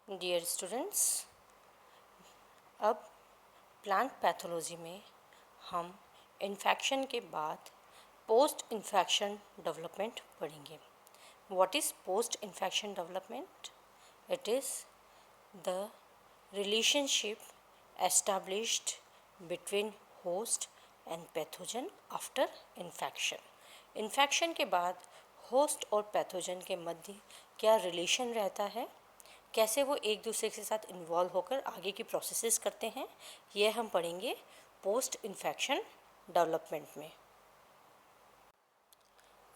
Dear students, अब plant pathology में हम इन्फेक्शन के बाद पोस्ट इन्फेक्शन डेवलपमेंट पढ़ेंगे. What is post infection development? It is the relationship established between host and pathogen after infection. Infection के बाद host और पैथोजन के मध्य क्या रिलेशन रहता है, कैसे वो एक दूसरे के साथ इन्वॉल्व होकर आगे की प्रोसेसेस करते हैं, यह हम पढ़ेंगे पोस्ट इन्फेक्शन डेवलपमेंट में.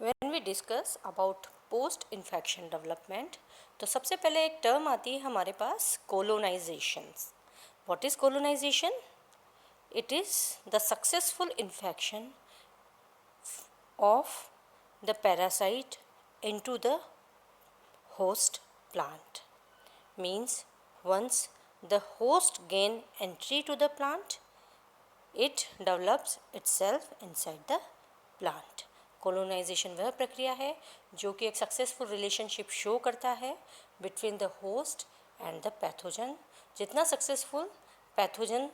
When we discuss about post infection development तो सबसे पहले एक टर्म आती है हमारे पास, colonisations. What is colonization? It is the successful infection of the parasite into the host plant. Means once the host gain entry to the plant, it develops itself inside the plant. Colonisation वह प्रक्रिया है जो कि एक successful relationship show करता है between the host and the pathogen. जितना successful pathogen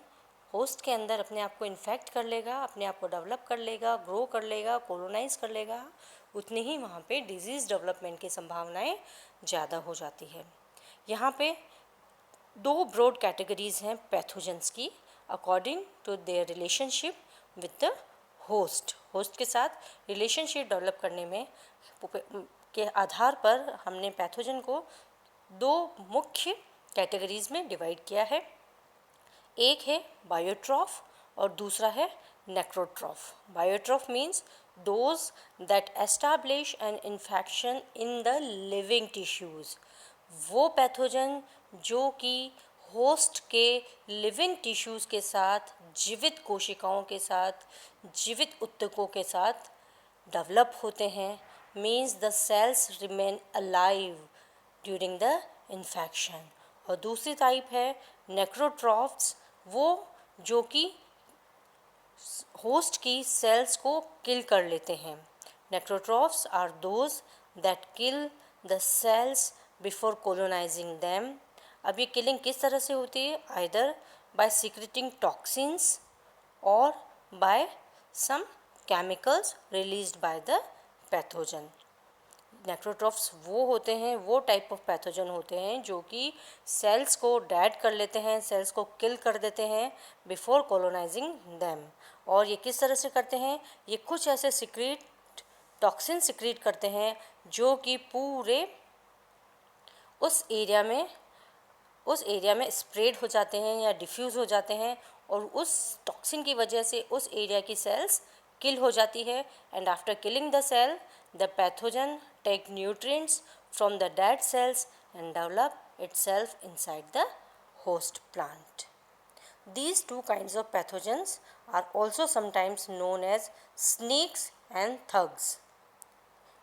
host के अंदर अपने आप को इन्फेक्ट कर लेगा, अपने आप को डेवलप कर लेगा, ग्रो कर लेगा, कोलोनाइज कर लेगा, उतनी ही वहाँ पे डिजीज़ डेवलपमेंट की संभावनाएं ज़्यादा हो जाती है. यहाँ पे दो ब्रॉड कैटेगरीज़ हैं पैथोजन्स की according to their relationship with the host. Host के साथ रिलेशनशिप डेवलप करने में के आधार पर हमने पैथोजन को दो मुख्य कैटेगरीज़ में डिवाइड किया है. एक है बायोट्रॉफ और दूसरा है necrotroph. Biotroph means those that establish an infection in the living tissues. वो पैथोजन जो कि होस्ट के लिविंग टिश्यूज़ के साथ, जीवित कोशिकाओं के साथ, जीवित ऊतकों के साथ डेवलप होते हैं. Means the cells remain alive during the infection. और दूसरी टाइप है नेक्रोट्रॉफ्स, वो जो कि होस्ट की सेल्स को किल कर लेते हैं. Necrotrophs are those that kill the cells before colonising them. अब ये किलिंग किस तरह से होती है? आइदर बाय सीक्रेटिंग टॉक्सिन्स और by some chemicals released by the pathogen. Necrotrophs वो होते हैं, वो टाइप ऑफ पैथोजन होते हैं जो कि सेल्स को डेड कर लेते हैं, सेल्स को किल कर देते हैं बिफोर कोलोनाइजिंग देम. और ये किस तरह से करते हैं? ये कुछ ऐसे सिक्रीट टॉक्सिन सिक्रीट करते हैं जो कि पूरे उस एरिया में स्प्रेड हो जाते हैं या डिफ्यूज़ हो जाते हैं और उस टॉक्सिन की वजह से उस एरिया की सेल्स किल हो जाती है. And after killing the cell, the pathogen take nutrients from the dead cells and develop itself inside the host plant. These two kinds of pathogens are also sometimes known as snakes and thugs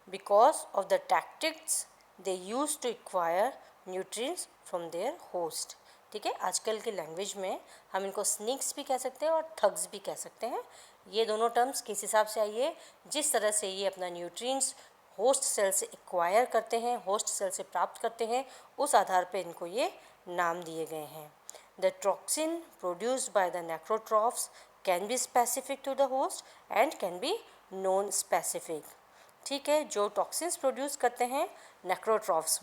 because of the tactics they use to acquire nutrients from their host. ठीक है, आजकल के language में हम इनको snacks भी कह सकते हैं और थग्स भी कह सकते हैं. ये दोनों टर्म्स किस हिसाब से आई है? जिस तरह से ये अपना न्यूट्रिएंट्स होस्ट सेल से एक्वायर करते हैं, होस्ट सेल से प्राप्त करते हैं, उस आधार पे इनको ये नाम दिए गए हैं. The toxin produced by the necrotrophs can be specific to the host and can be non specific. ठीक है, जो टॉक्सिन्स प्रोड्यूस करते हैं नेक्रोट्रॉफ्स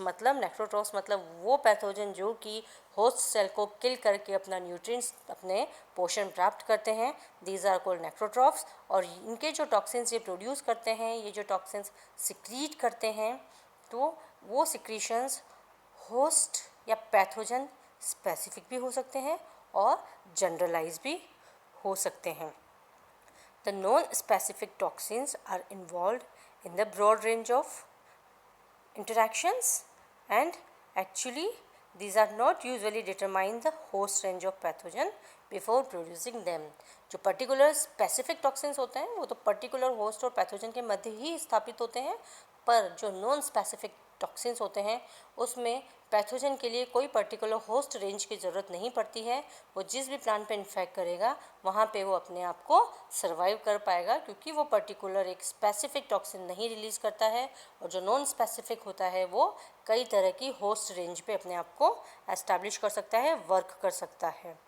मतलब वो पैथोजन जो कि होस्ट सेल को किल करके अपना न्यूट्रिएंट्स, अपने पोषण प्राप्त करते हैं. These are called necrotrophs. और इनके जो टॉक्सिन्स ये प्रोड्यूस करते हैं, ये जो टॉक्सिन्स सिक्रीट करते हैं, तो वो सिक्रीशंस होस्ट या पैथोजन स्पेसिफिक भी हो सकते हैं और जनरलाइज भी हो सकते हैं. The non-specific toxins are involved in the broad range of interactions and actually these are not usually determine the host range of pathogen before producing them. जो पर्टिकुलर स्पेसिफिक टॉक्सिन्स होते हैं वो तो पर्टिकुलर होस्ट और pathogen के मध्य ही स्थापित होते हैं, पर जो नॉन स्पेसिफिक टॉक्सिन्स होते हैं उसमें पैथोजन के लिए कोई पर्टिकुलर होस्ट रेंज की ज़रूरत नहीं पड़ती है। वो जिस भी प्लांट पे इन्फेक्ट करेगा वहाँ पे वो अपने आप को सर्वाइव कर पाएगा, क्योंकि वो पर्टिकुलर एक स्पेसिफिक टॉक्सिन नहीं रिलीज़ करता है, और जो नॉन स्पेसिफिक होता है वो कई तरह की होस्ट रेंज पे अपने आप को एस्टैब्लिश कर सकता है, वर्क कर सकता है।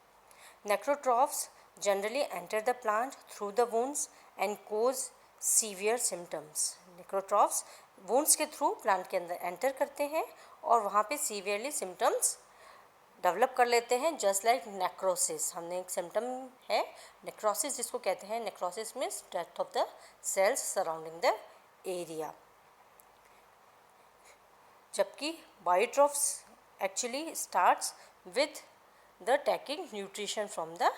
नेक्रोट्रॉफ्स generally enter the plant through the wounds and cause severe symptoms. नेक्रोट्रॉफ्स wounds के थ्रू प्लांट के अंदर एंटर करते हैं और वहाँ पे सीवियरली सिम्टम्स डेवलप कर लेते हैं, जस्ट लाइक नेक्रोसिस। हमने एक सिम्टम है नेक्रोसिस जिसको कहते हैं, necrosis means death of the cells surrounding the area. जबकि biotrophs actually starts with the taking nutrition from the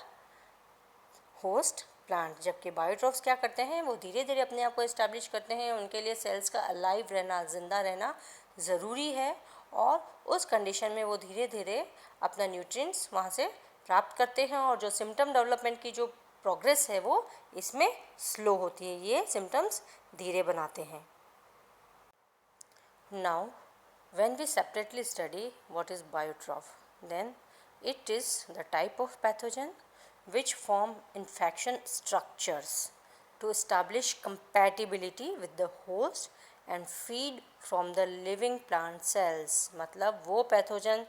host plant, जबकि बायोट्रॉफ्स क्या करते हैं, वो धीरे धीरे अपने आप को इस्टेब्लिश करते हैं। उनके लिए सेल्स का अलाइव रहना, जिंदा रहना ज़रूरी है, और उस कंडीशन में वो धीरे धीरे अपना न्यूट्रिएंट्स वहाँ से प्राप्त करते हैं, और जो सिम्टम डेवलपमेंट की जो प्रोग्रेस है वो इसमें स्लो होती है, ये सिम्टम्स धीरे बनाते हैं। Now when we separately study what is biotroph, then it is the type of pathogen which form infection structures to establish compatibility with the host and feed from the living plant cells। मतलब वो pathogen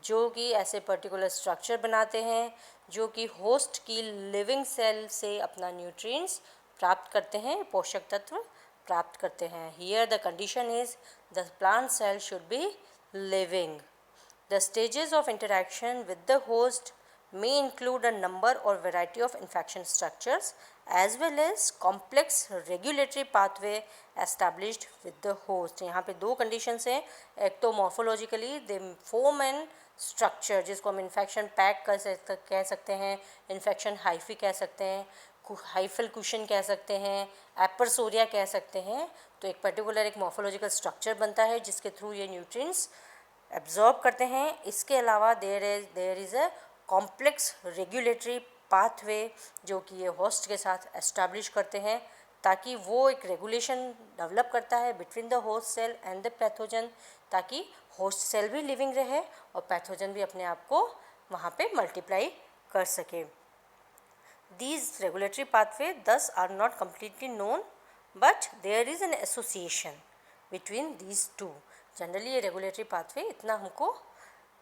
जो कि ऐसे particular structure बनाते हैं जो कि host की लिविंग सेल से अपना न्यूट्रिएंट्स प्राप्त करते हैं, पोषक तत्व प्राप्त करते हैं। Here the condition is the plant cell should be living. The stages of interaction with the host may include a number or variety of infection structures as well as complex regulatory pathway established with the host। यहाँ पे दो conditions हैं, एक तो morphologically they form and structure जिसको हम infection pack कह सकते हैं, infection hyphae कह सकते हैं, हाइफल कुशन कह सकते हैं, एपरसोरिया कह सकते हैं। तो एक पर्टिकुलर एक मॉर्फोलॉजिकल स्ट्रक्चर बनता है जिसके थ्रू ये न्यूट्रिएंट्स एब्जॉर्ब करते हैं। इसके अलावा there is a complex regulatory pathway जो कि ये होस्ट के साथ एस्टैब्लिश करते हैं, ताकि वो एक रेगुलेशन डेवलप करता है between the host cell and the pathogen, ताकि होस्ट सेल भी लिविंग रहे और पैथोजन भी अपने आप को वहाँ पे मल्टीप्लाई कर सके। These regulatory pathway thus are not completely known, but there is an association between these two। Generally ये रेगुलेटरी पाथवे इतना हमको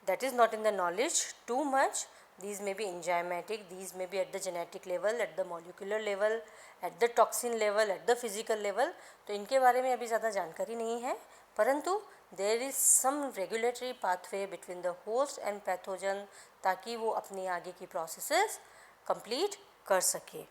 that is not in the knowledge too much। These may be enzymatic, these may be at the genetic level, at the molecular level, at the toxin level, at the physical level। तो इनके बारे में अभी ज़्यादा जानकारी नहीं है, परंतु there is some regulatory pathway between the host and pathogen ताकि वो अपनी आगे की प्रोसेसेस कंप्लीट कर सके।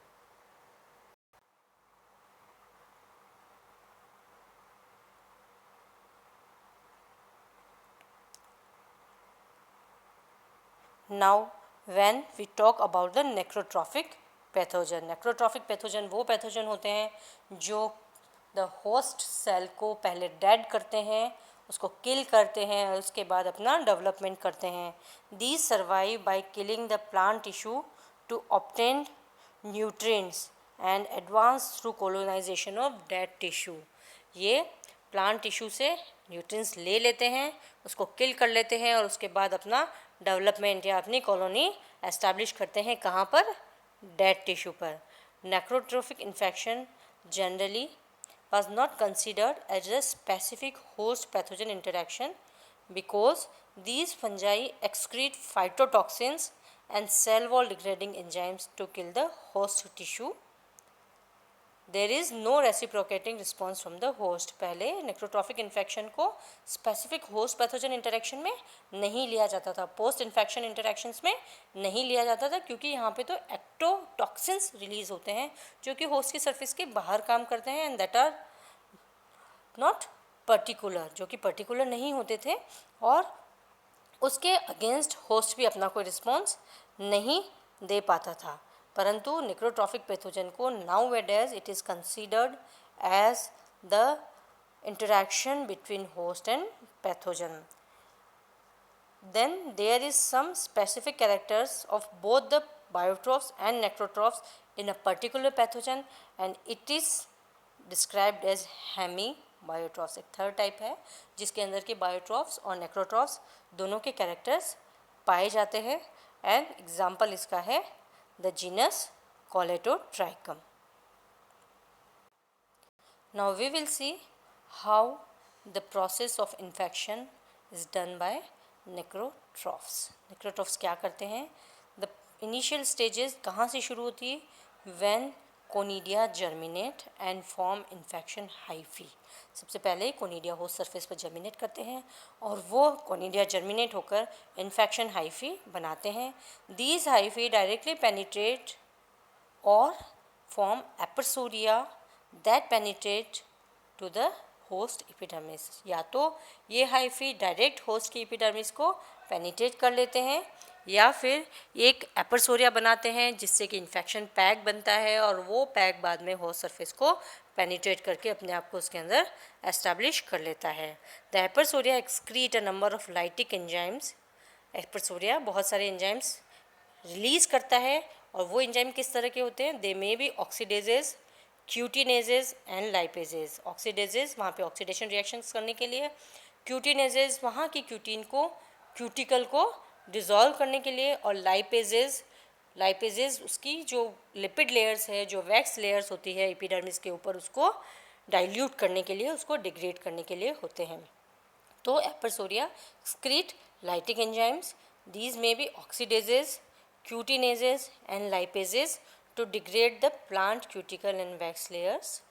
Now when we talk about the necrotrophic pathogen, necrotrophic pathogen वो पैथोजन होते हैं जो द होस्ट सेल को पहले डेड करते हैं, उसको किल करते हैं और उसके बाद अपना डेवलपमेंट करते हैं। These survive by killing the plant tissue to obtain nutrients and advance through colonisation of dead tissue. ये प्लांट टिश्यू से न्यूट्रिएंट्स ले लेते हैं, उसको किल कर लेते हैं और उसके बाद अपना डेवलपमेंट या अपनी कॉलोनी एस्टैब्लिश करते हैं। कहाँ पर? डेड टिश्यू पर। Necrotrophic infection generally was not considered as a specific host pathogen interaction because these fungi excrete phytotoxins and cell wall degrading enzymes to kill the host tissue। There is no reciprocating response from the host। पहले नेक्रोट्रॉफिक infection को specific host pathogen interaction में नहीं लिया जाता था, post infection interactions में नहीं लिया जाता था, क्योंकि यहाँ पे तो एक्टोटॉक्सिन्स रिलीज होते हैं जो कि होस्ट की सरफेस के बाहर काम करते हैं and that are not particular, जो कि पर्टिकुलर नहीं होते थे और उसके अगेंस्ट होस्ट भी अपना कोई रिस्पॉन्स नहीं दे पाता था। परंतु नेक्रोट्रॉफिक पैथोजन को nowadays it is considered as the interaction between host and pathogen. Then there is some specific characters of both the biotrophs and necrotrophs in a particular pathogen and it is described as hemi, बायोट्रॉफ्स एक third type है जिसके अंदर के बायोट्रॉफ्स और नेक्रोट्रॉफ्स दोनों के characters पाए जाते हैं एंड एग्जाम्पल इसका है the genus Colletotrichum. Now we will see how the process of infection is done by necrotrophs. Necrotrophs क्या करते हैं? The initial stages कहाँ से शुरू होती है? When conidia germinate and form infection hyphae. सबसे पहले कोनिडिया होस्ट सरफेस पर जर्मिनेट करते हैं और वो कोनिडिया जर्मिनेट होकर इन्फेक्शन हाइफी बनाते हैं. These hyphae directly penetrate or form एपिसोडिया that penetrate to the host epidermis. या तो ये हाइफी डायरेक्ट होस्ट की एपिडर्मिस को पेनिट्रेट कर लेते हैं या फिर एक एपिसोडिया बनाते हैं जिससे कि इन्फेक्शन पैक बनता है और वो पैक बाद में होस्ट सरफेस को पेनिट्रेट करके अपने आप को उसके अंदर एस्टैब्लिश कर लेता है. The appressoria excrete a number of lytic enzymes. Appressoria बहुत सारे एंजाइम्स रिलीज़ करता है और वो एंजाइम किस तरह के होते हैं? दे मे बी ऑक्सीडेजेस, क्यूटिनेजेस एंड लाइपेजेस. ऑक्सीडेजेस वहाँ पे ऑक्सीडेशन रिएक्शंस करने के लिए, क्यूटिनेजेस वहाँ की क्यूटीन को क्यूटिकल को डिज़ोल्व करने के लिए, और लाइपेजेस उसकी जो लिपिड लेयर्स है, जो वैक्स लेयर्स होती है एपिडर्मिस के ऊपर, उसको डाइल्यूट करने के लिए, उसको डिग्रेड करने के लिए होते हैं. तो एपिसोडिया excrete lytic enzymes. These may be oxidases, cutinases and lipases to degrade the plant cuticle and wax layers.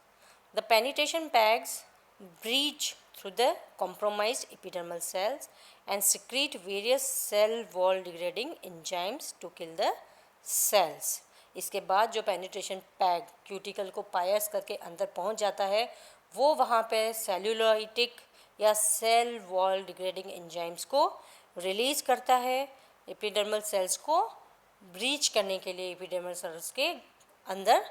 The penetration pegs breach through the compromised epidermal cells and secrete various cell wall degrading enzymes to kill the cells. इसके बाद जो penetration peg cuticle को pierce करके अंदर पहुंच जाता है वो वहाँ पे सेल्यूलोइटिक या सेल वॉल डिग्रेडिंग एंजाइम्स को रिलीज़ करता है एपिडर्मल सेल्स को ब्रीच करने के लिए, एपिडर्मल सेल्स के अंदर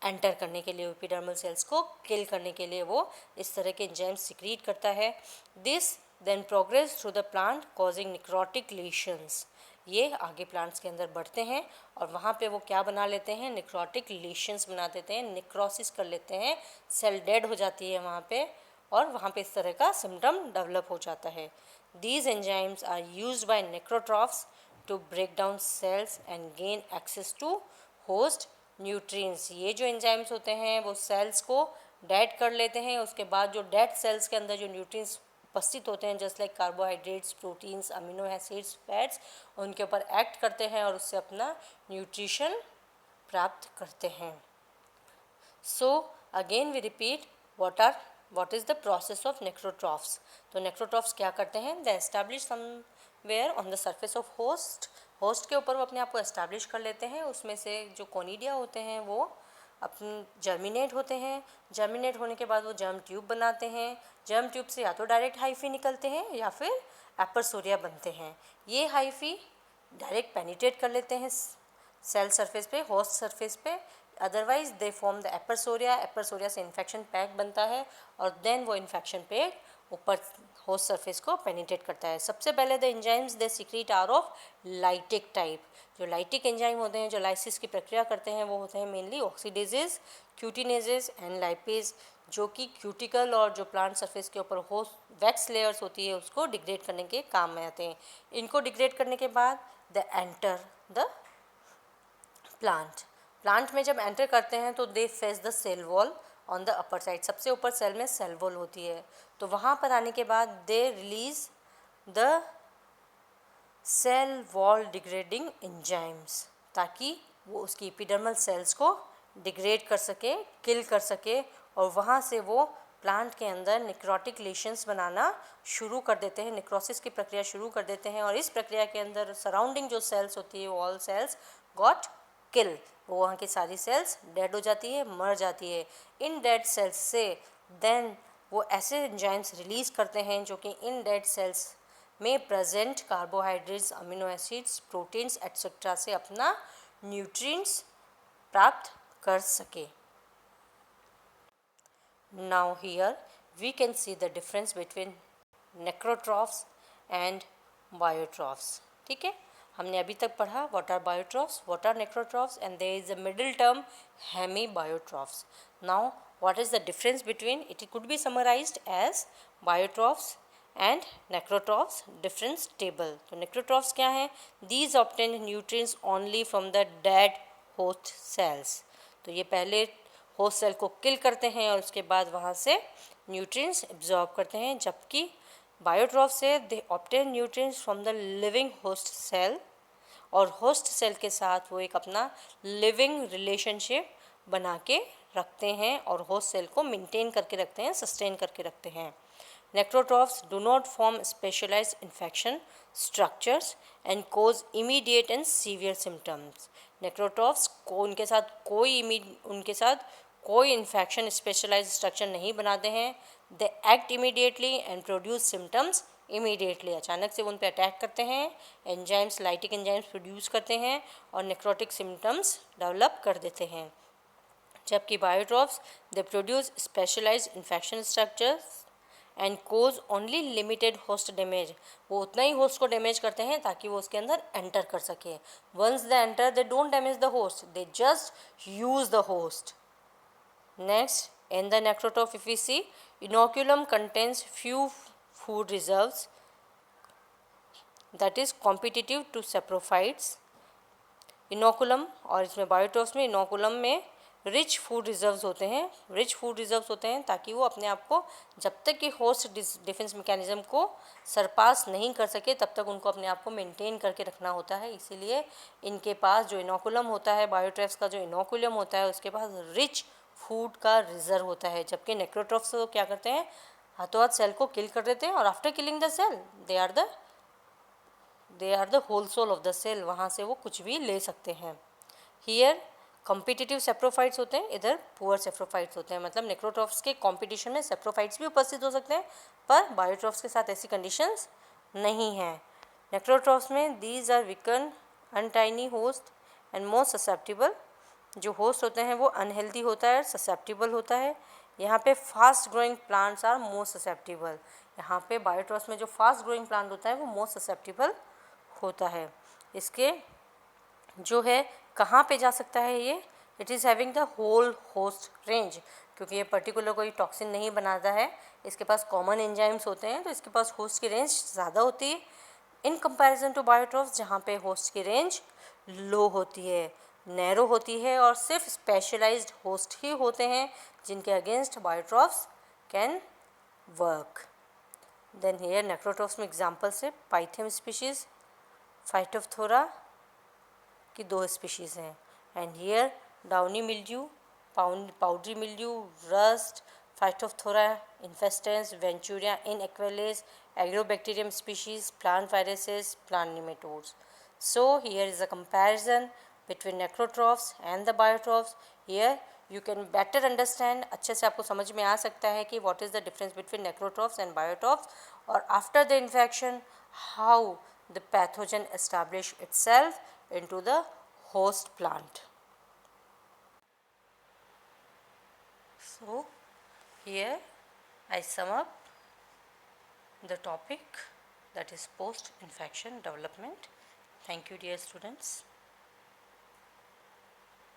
एंटर करने के लिए, एपिडर्मल सेल्स को किल करने के लिए वो इस तरह के एंजाइम्स सिक्रीट करता है. This then progress through the plant causing necrotic lesions. ये आगे प्लांट्स के अंदर बढ़ते हैं और वहाँ पे वो क्या बना लेते हैं? निक्रोटिक लीशंस बना देते हैं, निक्रोसिस कर लेते हैं, सेल डेड हो जाती है वहाँ पे और वहाँ पे इस तरह का सिम्टम डेवलप हो जाता है. These enzymes are used by necrotrophs to break down cells and gain access to host nutrients. ये जो एंजाइम्स होते हैं वो सेल्स को डेड कर लेते हैं, उसके बाद जो डेड सेल्स के अंदर जो न्यूट्रिएंट्स उपस्थित होते हैं just like carbohydrates, proteins, amino acids, fats, उनके ऊपर एक्ट करते हैं और उससे अपना न्यूट्रिशन प्राप्त करते हैं. So again we repeat what is the process of necrotrophs. तो necrotrophs क्या करते हैं? They establish somewhere on the surface of host के ऊपर वो अपने आप को establish कर लेते हैं. उसमें से जो कोनिडिया होते हैं वो अपन जर्मिनेट होते हैं. जर्मिनेट होने के बाद वो जर्म ट्यूब बनाते हैं. जर्म ट्यूब से या तो डायरेक्ट हाइफी निकलते हैं या फिर एपिसोडिया बनते हैं. ये हाइफी डायरेक्ट पेनिट्रेट कर लेते हैं सेल सरफेस पे, होस्ट सरफेस पे. Otherwise they form the appressoria. Appressoria से इन्फेक्शन पैक बनता है और देन वो इन्फेक्शन पैक ऊपर होस्ट सरफेस को पेनिट्रेट करता है. सबसे पहले the enzymes they secrete are of lytic type. जो लाइटिक एंजाइम होते हैं जो लाइसिस की प्रक्रिया करते हैं वो होते हैं मेनली ऑक्सीडेजेस, क्यूटिनेजेस एंड लाइपेज, जो कि क्यूटिकल और जो प्लांट सरफेस के ऊपर होस्ट वैक्स लेयर्स होती है उसको डिग्रेड करने के काम में आते हैं. इनको डिग्रेड करने के बाद दे एंटर द प्लांट में जब एंटर करते हैं तो they face the cell wall on the upper side. सबसे ऊपर सेल में सेल वॉल होती है तो वहाँ पर आने के बाद they release the cell wall degrading enzymes ताकि वो उसकी एपिडर्मल सेल्स को डिग्रेड कर सके, किल कर सके और वहाँ से वो प्लांट के अंदर निक्रोटिक लीशंस बनाना शुरू कर देते हैं, निक्रोसिस की प्रक्रिया शुरू कर देते हैं. और इस प्रक्रिया के अंदर सराउंडिंग जो सेल्स होती है ऑल सेल्स गॉट किल. वो वहाँ की सारी सेल्स डेड हो जाती है, मर जाती है. इन डेड सेल्स से देन वो ऐसे एंजाइम्स रिलीज़ करते हैं जो कि इन डेड सेल्स में present carbohydrates, amino acids, proteins etcetera से अपना न्यूट्रिएंट्स प्राप्त कर सके. Now here we can see the difference between necrotrophs and biotrophs. ठीक है, हमने अभी तक पढ़ा what are biotrophs, what are necrotrophs and there is a middle term hemibiotrophs. Now what is the difference between it could be summarized as biotrophs and necrotrophs difference table. तो necrotrophs क्या हैं? These obtain nutrients only from the dead host cells. तो ये पहले host cell को किल करते हैं और उसके बाद वहाँ से न्यूट्रिएंट्स एब्जॉर्ब करते हैं, जबकि बायोट्रॉफ से they obtain nutrients from the living host cell, और होस्ट सेल के साथ वो एक अपना लिविंग रिलेशनशिप बना के रखते हैं और होस्ट सेल को मेंटेन करके रखते हैं, सस्टेन करके रखते हैं. Necrotrophs do not form specialised infection structures and cause immediate and severe symptoms. Necrotrophs को उनके साथ कोई इन्फेक्शन स्पेशलाइज्ड स्ट्रक्चर नहीं बनाते हैं. They act immediately and produce symptoms immediately. अचानक से वो उन पर अटैक करते हैं, एंजाइम्स लाइटिक एंजाइम्स प्रोड्यूस करते हैं और नेक्रोटिक सिम्टम्स डेवलप कर देते हैं. जबकि biotrophs they produce specialised infection structures and cause only limited host damage. वो उतना ही होस्ट को डैमेज करते हैं ताकि वो उसके अंदर एंटर कर सके. Once they enter they don't damage the host, they just use the host. Next, in the necrotroph if we see, inoculum contains few food reserves that is competitive to saprophytes. Inoculum और इसमें बायोट्रॉफ्स में inoculum में rich food reserves होते हैं ताकि वो अपने आप को जब तक कि होस्ट डिफेंस मैकेनिज्म को सरपास नहीं कर सके तब तक उनको अपने आप को मेंटेन करके रखना होता है. इसीलिए इनके पास जो इनोकुलम होता है, बायोट्रॉफ्स का जो इनोकुलम होता है, उसके पास रिच फूड का रिजर्व होता है. जबकि नेक्रोट्रॉफ्स तो क्या करते हैं, हाथों हाथ सेल को किल कर देते हैं और after killing the cell they are the whole sole of the cell. वहाँ से वो कुछ भी ले सकते हैं. हियर कॉम्पिटिटिव सेप्रोफाइट्स होते हैं, इधर पुअर सेप्रोफाइट्स होते हैं. मतलब नेक्रोट्रॉफ्स के कॉम्पिटिशन में सेप्रोफाइट्स भी उपस्थित हो सकते हैं, पर बायोट्रॉफ्स के साथ ऐसी कंडीशंस नहीं हैं. नेक्रोट्रॉफ्स में these are weaken and dying host and more susceptible. जो होस्ट होते हैं वो अनहेल्दी होता है, ससेप्टिबल होता है. यहाँ पे fast growing plants are more susceptible. यहाँ पे बायोट्रॉफ्स में जो फास्ट ग्रोइंग प्लांट होता है वो मोर ससेप्टिबल होता है. इसके जो है कहाँ पे जा सकता है ये, it is having the whole host range. क्योंकि ये पर्टिकुलर कोई टॉक्सिन नहीं बनाता है, इसके पास कॉमन एंजाइम्स होते हैं, तो इसके पास होस्ट की रेंज ज़्यादा होती है इन कंपैरिजन टू बायोट्रॉफ्स, जहाँ पे होस्ट की रेंज लो होती है, नैरो होती है, और सिर्फ स्पेशलाइज्ड होस्ट ही होते हैं जिनके against biotrophs can work. Then here necrotrophs में एग्जांपल्स है पाइथियम स्पीशीज़, फाइटोप्थोरा की 2 स्पीशीज़ हैं. And here downy mildew, powdery mildew, rust, Phytophthora infestans, Venturia inaequalis, Agrobacterium species, plant viruses, plant nematodes. So here is a comparison between necrotrophs and the biotrophs. Here you can better understand, अच्छे से आपको समझ में आ सकता है कि what is the difference between necrotrophs and biotrophs, और after the infection how the pathogen establish itself into the host plant. So here I sum up the topic, that is post infection development. Thank you dear students.